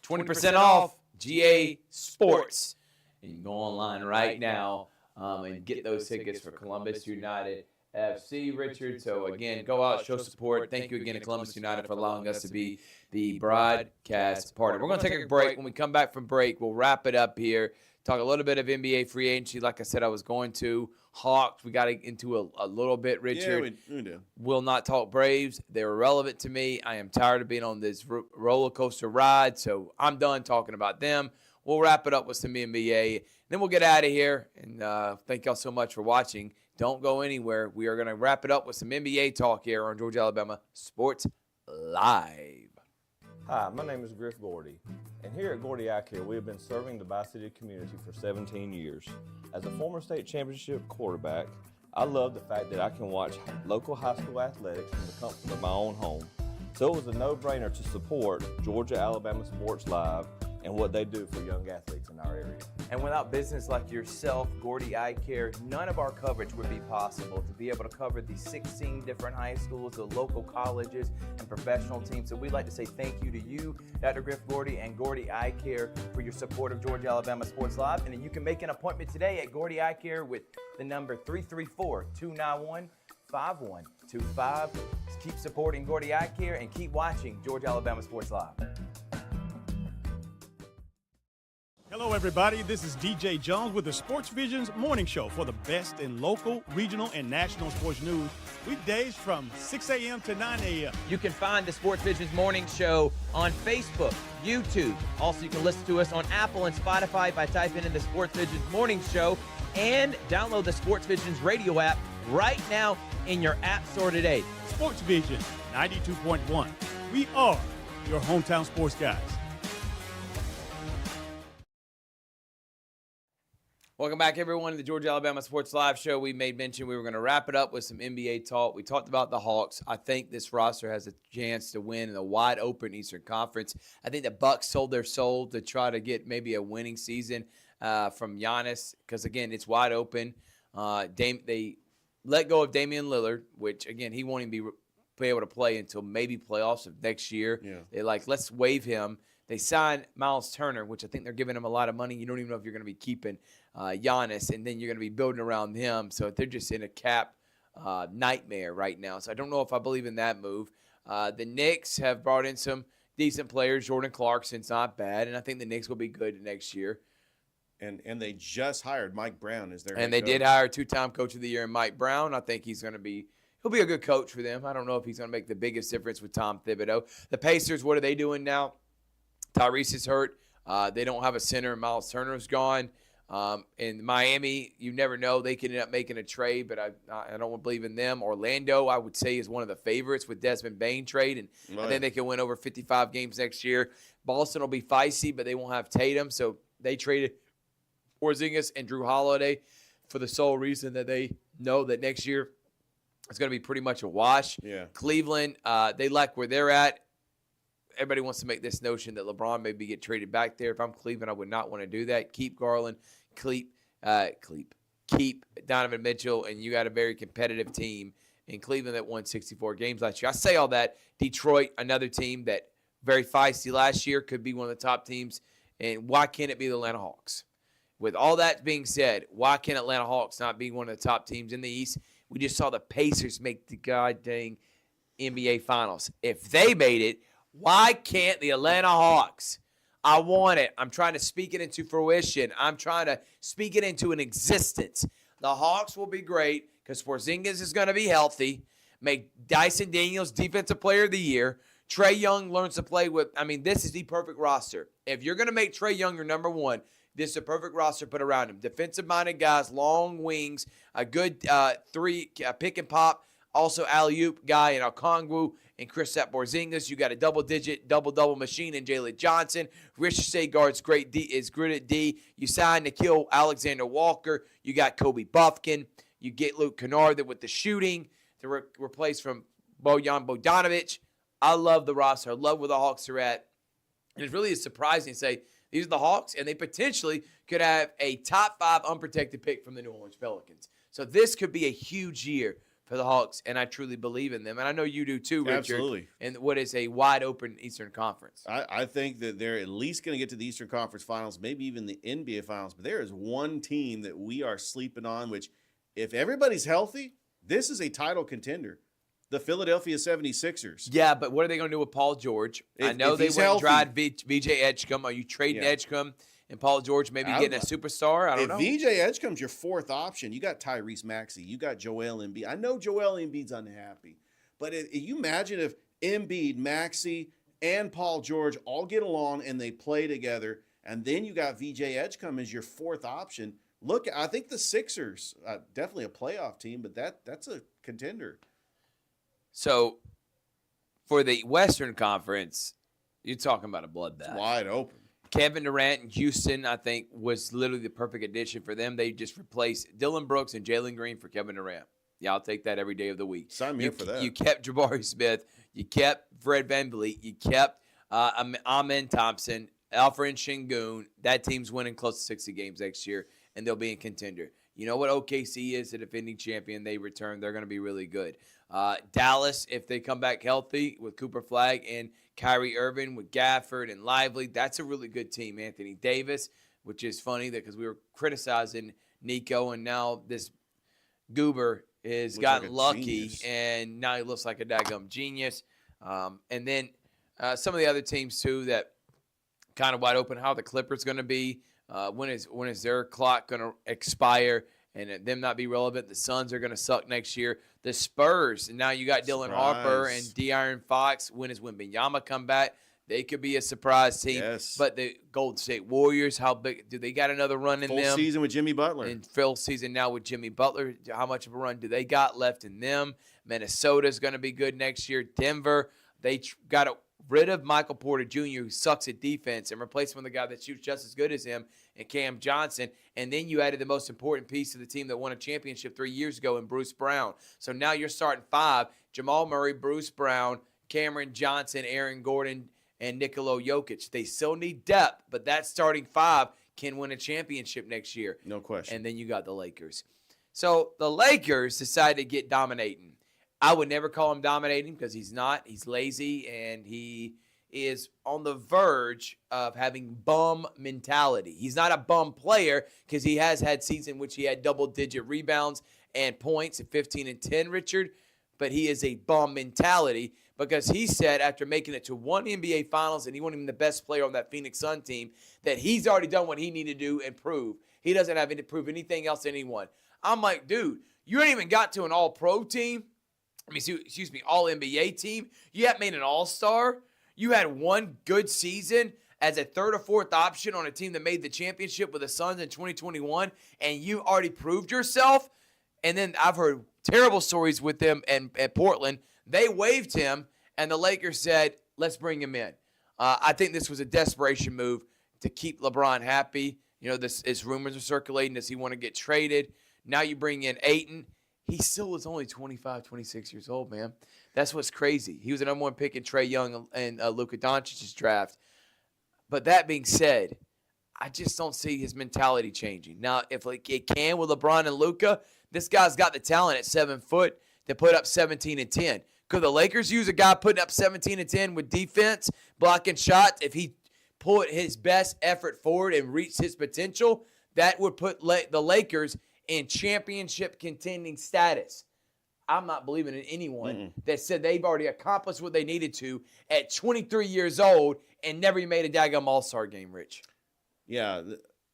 20% off GA Sports. You can go online right now and get those tickets for Columbus United FC, Richard. So, again, go out, show support. Thank you again to Columbus United for allowing us to be the broadcast partner. We're going to take a break. When we come back from break, we'll wrap it up here, talk a little bit of NBA free agency. Like I said, I was going to. Hawks, we got into a little bit, Richard. Yeah, we do. Will not talk Braves. They're irrelevant to me. I am tired of being on this roller coaster ride, so I'm done talking about them. We'll wrap it up with some NBA. Then we'll get out of here. And thank y'all so much for watching. Don't go anywhere. We are going to wrap it up with some NBA talk here on Georgia Alabama Sports Live. Hi, my name is Griff Gordy. And here at Gordy Eye Care, we have been serving the Bi-City community for 17 years. As a former state championship quarterback, I love the fact that I can watch local high school athletics from the comfort of my own home. So it was a no-brainer to support Georgia Alabama Sports Live and what they do for young athletes in our area. And without business like yourself, Gordy Eye Care, none of our coverage would be possible. To be able to cover the 16 different high schools, the local colleges, and professional teams. So we'd like to say thank you to you, Dr. Griff Gordy and Gordy Eye Care, for your support of Georgia Alabama Sports Live. And you can make an appointment today at Gordy Eye Care with the number 334-291-5125. Keep supporting Gordy Eye Care and keep watching Georgia Alabama Sports Live. Hello, everybody. This is DJ Jones with the Sports Visions Morning Show for the best in local, regional, and national sports news. Weekdays from 6 a.m. to 9 a.m. You can find the Sports Visions Morning Show on Facebook, YouTube. Also, you can listen to us on Apple and Spotify by typing in the Sports Visions Morning Show and download the Sports Visions radio app right now in your app store today. Sports Vision, 92.1. We are your hometown sports guys. Welcome back, everyone, to the Georgia Alabama Sports Live Show. We made mention we were going to wrap it up with some NBA talk. We talked about the Hawks. I think this roster has a chance to win in a wide-open Eastern Conference. I think the Bucks sold their soul to try to get maybe a winning season from Giannis because, again, it's wide open. They let go of Damian Lillard, which, again, he won't even be able to play until maybe playoffs of next year. Yeah. They're like, let's waive him. They signed Miles Turner, which I think they're giving him a lot of money. You don't even know if you're going to be keeping Giannis, and then you're going to be building around him. So they're just in a cap nightmare right now. So I don't know if I believe in that move. The Knicks have brought in some decent players. Jordan Clarkson's not bad, and I think the Knicks will be good next year. And they just hired Mike Brown as their head coach. Did hire two-time Coach of the Year, Mike Brown. I think he'll be a good coach for them. I don't know if he's going to make the biggest difference with Tom Thibodeau. The Pacers, what are they doing now? Tyrese is hurt. They don't have a center. Miles Turner's gone. In Miami, you never know. They could end up making a trade, but I don't believe in them. Orlando, I would say, is one of the favorites with Desmond Bane trade, and I think they can win over 55 games next year. Boston will be feisty, but they won't have Tatum, so they traded Porzingis and Drew Holiday for the sole reason that they know that next year it's going to be pretty much a wash. Yeah. Cleveland, they like where they're at. Everybody wants to make this notion that LeBron maybe get traded back there. If I'm Cleveland, I would not want to do that. Keep Garland, keep Donovan Mitchell, and you got a very competitive team in Cleveland that won 64 games last year. I say all that. Detroit, another team that very feisty last year, could be one of the top teams. And why can't it be the Atlanta Hawks? With all that being said, why can't Atlanta Hawks not be one of the top teams in the East? We just saw the Pacers make the goddamn NBA Finals. If they made it, why can't the Atlanta Hawks? I want it. I'm trying to speak it into fruition. I'm trying to speak it into an existence. The Hawks will be great because Porzingis is going to be healthy. Make Dyson Daniels Defensive Player of the Year. Trae Young learns to play with – this is the perfect roster. If you're going to make Trae Young your number one, this is a perfect roster put around him. Defensive-minded guys, long wings, a good three pick and pop, also alley-oop guy in Okongwu and Kristaps Porzingis. You got a double-double machine in Jalen Johnson. Ricochet guards is great at D. You sign Nickeil Alexander-Walker. You got Kobe Buffkin. You get Luke Kennard with the shooting to replace from Bojan Bogdanovic. I love the roster. I love where the Hawks are at. And it's really surprising to say these are the Hawks, and they potentially could have a top 5 unprotected pick from the New Orleans Pelicans. So this could be a huge year for the Hawks, and I truly believe in them. And I know you do too, Richard. Absolutely. And what is a wide-open Eastern Conference. I think that they're at least going to get to the Eastern Conference Finals, maybe even the NBA Finals. But there is one team that we are sleeping on, which if everybody's healthy, this is a title contender. The Philadelphia 76ers. Yeah, but what are they going to do with Paul George? I know they went and tried VJ Edgecombe. Are you trading Edgecombe and Paul George maybe getting a superstar? I don't know. If VJ Edgecombe's your fourth option, you got Tyrese Maxey. You got Joel Embiid. I know Joel Embiid's unhappy. But you imagine if Embiid, Maxey, and Paul George all get along and they play together, and then you got VJ Edgecombe as your fourth option. Look, I think the Sixers, definitely a playoff team, but that's a contender. So, for the Western Conference, you're talking about a bloodbath. It's wide open. Kevin Durant in Houston, I think, was literally the perfect addition for them. They just replaced Dylan Brooks and Jalen Green for Kevin Durant. Yeah, I'll take that every day of the week. Sign me up for that. You kept Jabari Smith. You kept Fred VanVleet. You kept Amen Thompson, Alfred Şengün. That team's winning close to 60 games next year, and they'll be in contender. You know what OKC is, the defending champion. They return. They're going to be really good. Dallas, if they come back healthy with Cooper Flagg and Kyrie Irving with Gafford and Lively, that's a really good team. Anthony Davis, which is funny because we were criticizing Nico, and now this goober has gotten lucky, and now he looks like a daggum genius. And then some of the other teams, too, that kind of wide open, how the Clippers going to be. When is their clock going to expire and them not be relevant? The Suns are going to suck next year. The Spurs, and now you got Dylan Harper and De'Aaron Fox. When is Wembanyama come back? They could be a surprise team. Yes. But the Golden State Warriors, how big do they got another run in Full them? season with Jimmy Butler. And full season now with Jimmy Butler. How much of a run do they got left in them? Minnesota's going to be good next year. Denver, they got rid of Michael Porter Jr., who sucks at defense, and replaced him with a guy that shoots just as good as him, and Cam Johnson. And then you added the most important piece to the team that won a championship 3 years ago in Bruce Brown. So now you're starting 5, Jamal Murray, Bruce Brown, Cameron Johnson, Aaron Gordon, and Nikola Jokic. They still need depth, but that starting 5 can win a championship next year. No question. And then you got the Lakers. So the Lakers decided to get dominating. I would never call him dominating because he's not. He's lazy, and he is on the verge of having bum mentality. He's not a bum player because he has had seasons in which he had double-digit rebounds and points at 15 and 10, Richard, but he is a bum mentality because he said after making it to 1 NBA Finals and he wasn't even the best player on that Phoenix Sun team that he's already done what he needed to do and prove. He doesn't have to prove anything else to anyone. I'm like, dude, you ain't even got to an all-pro team. All-NBA team. You haven't made an all-star. You had one good season as a 3rd or 4th option on a team that made the championship with the Suns in 2021, and you already proved yourself. And then I've heard terrible stories with them at Portland. They waived him, and the Lakers said, let's bring him in. I think this was a desperation move to keep LeBron happy. You know, this rumors are circulating. Does he want to get traded? Now you bring in Ayton. He still is only 25, 26 years old, man. That's what's crazy. He was the number 1 pick in Trae Young and Luka Doncic's draft. But that being said, I just don't see his mentality changing. Now, if it can with LeBron and Luka, this guy's got the talent at 7 foot to put up 17 and 10. Could the Lakers use a guy putting up 17 and 10 with defense, blocking shots? If he put his best effort forward and reached his potential, that would put the Lakers in championship contending status. I'm not believing in anyone that said they've already accomplished what they needed to at 23 years old and never even made a daggone all-star game, Rich. Yeah,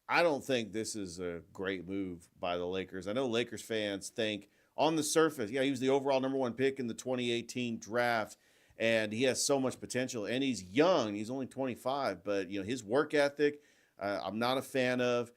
I don't think this is a great move by the Lakers. I know Lakers fans think on the surface, yeah, he was the overall number 1 pick in the 2018 draft, and he has so much potential, and he's young. He's only 25, but his work ethic, I'm not a fan of.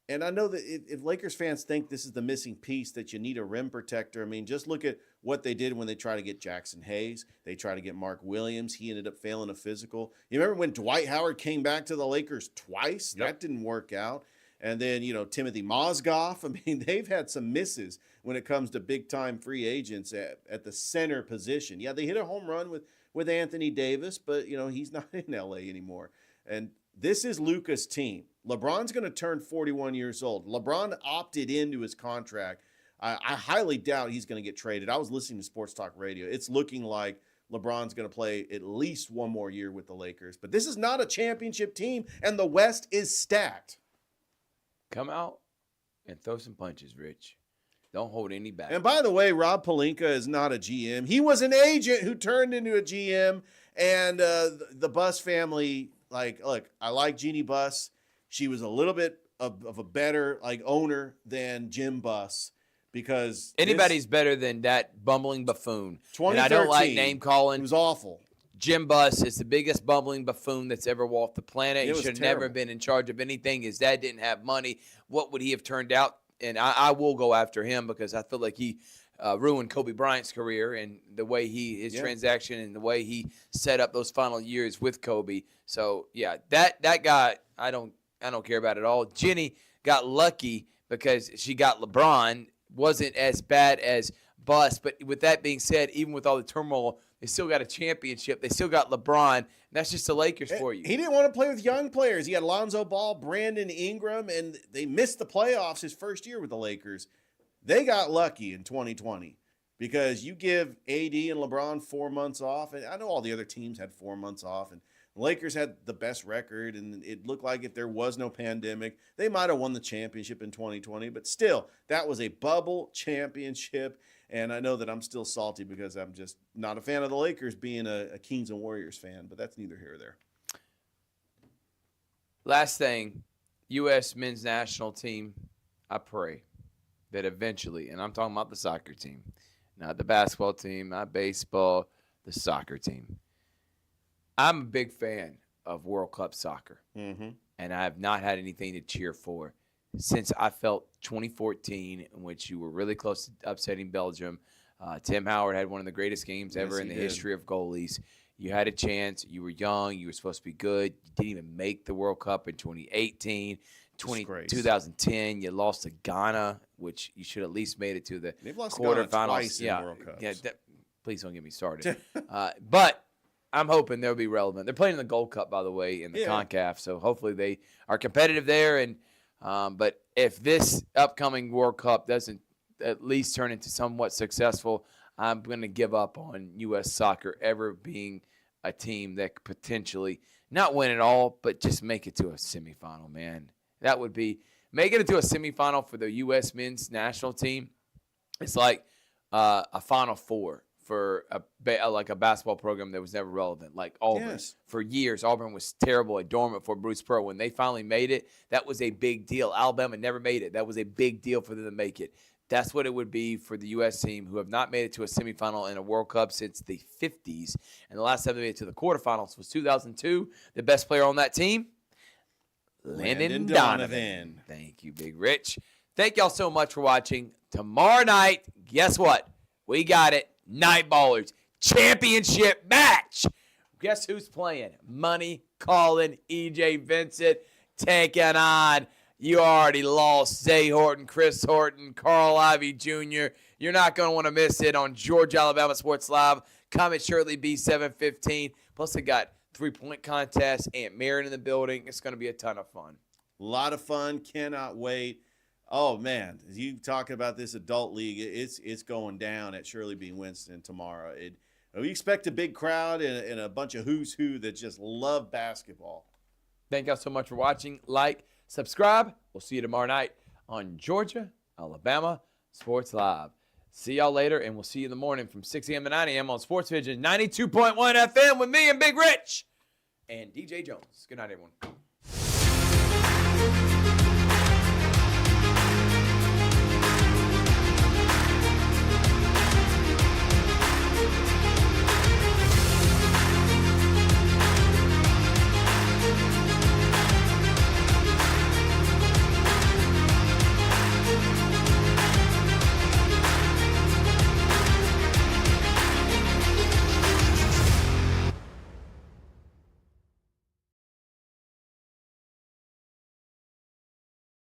And I know that if Lakers fans think this is the missing piece, that you need a rim protector, I mean, just look at what they did when they tried to get Jackson Hayes. They tried to get Mark Williams. He ended up failing a physical. You remember when Dwight Howard came back to the Lakers twice? Yep. That didn't work out. And then, Timothy Mozgov. I mean, they've had some misses when it comes to big-time free agents at the center position. Yeah, they hit a home run with Anthony Davis, but, he's not in L.A. anymore. And this is Luka's team. LeBron's going to turn 41 years old. LeBron opted into his contract. I highly doubt he's going to get traded. I was listening to Sports Talk Radio. It's looking like LeBron's going to play at least one more year with the Lakers. But this is not a championship team, and the West is stacked. Come out and throw some punches, Rich. Don't hold any back. And by the way, Rob Pelinka is not a GM. He was an agent who turned into a GM, and the Buss family, look, I like Jeannie Buss. She was a little bit of a better owner than Jim Buss, because anybody's better than that bumbling buffoon. 2013, and I don't like name calling. It was awful. Jim Buss is the biggest bumbling buffoon that's ever walked the planet. He should have never been in charge of anything. His dad didn't have money. What would he have turned out? And I will go after him because I feel like he ruined Kobe Bryant's career and the way his transaction and the way he set up those final years with Kobe. So yeah, that guy I don't care about at all. Jenny got lucky because she got LeBron. Wasn't as bad as Buss, but with that being said, even with all the turmoil, they still got a championship. They still got LeBron. And that's just the Lakers for you. He didn't want to play with young players. He had Lonzo Ball, Brandon Ingram, and they missed the playoffs his first year with the Lakers. They got lucky in 2020 because you give AD and LeBron 4 months off, and I know all the other teams had 4 months off, and the Lakers had the best record, and it looked like if there was no pandemic, they might have won the championship in 2020. But still, that was a bubble championship, and I know that I'm still salty because I'm just not a fan of the Lakers being a Kings and Warriors fan, but that's neither here nor there. Last thing, U.S. men's national team, I pray that eventually, and I'm talking about the soccer team, not the basketball team, not baseball, the soccer team. I'm a big fan of World Cup soccer, Mm-hmm. and I have not had anything to cheer for since I felt 2014, in which you were really close to upsetting Belgium. Tim Howard had one of the greatest games ever in the history of goalies. You had a chance. You were young. You were supposed to be good. You didn't even make the World Cup in 2018. 2010, you lost to Ghana, which you should at least made it to the They've lost quarterfinals. Ghana twice in World Cups. Yeah, please don't get me started. But I'm hoping they'll be relevant. They're playing in the Gold Cup, by the way, in the CONCACAF, so hopefully they are competitive there. And but if this upcoming World Cup doesn't at least turn into somewhat successful, I'm going to give up on U.S. soccer ever being a team that could potentially not win it all, but just make it to a semifinal, man. That would be making it to a semifinal for the U.S. men's national team. It's like a Final Four for a basketball program that was never relevant, like Auburn. Yes. For years, Auburn was terrible and dormant for Bruce Pearl. When they finally made it, that was a big deal. Alabama never made it. That was a big deal for them to make it. That's what it would be for the U.S. team, who have not made it to a semifinal in a World Cup since the 50s. And the last time they made it to the quarterfinals was 2002. The best player on that team, Landon Donovan. Thank you, Big Rich. Thank y'all so much for watching. Tomorrow night, guess what? We got it. Night Ballers championship match. Guess who's playing? Money calling E.J. Vincent taking on, you already lost, Zay Horton, Chris Horton, Carl Ivy Jr. You're not going to want to miss it on Georgia Alabama Sports Live. Comment Shirley B 715. Plus, they got three-point contest, Aunt Marion in the building. It's going to be a ton of fun. A lot of fun. Cannot wait. Oh, man. As you talk about this adult league, it's going down at Shirley B. Winston tomorrow. We expect a big crowd and a bunch of who's who that just love basketball. Thank y'all so much for watching. Like, subscribe. We'll see you tomorrow night on Georgia Alabama Sports Live. See y'all later, and we'll see you in the morning from 6 a.m. to 9 a.m. on Sports Vision 92.1 FM with me and Big Rich and DJ Jones. Good night, everyone.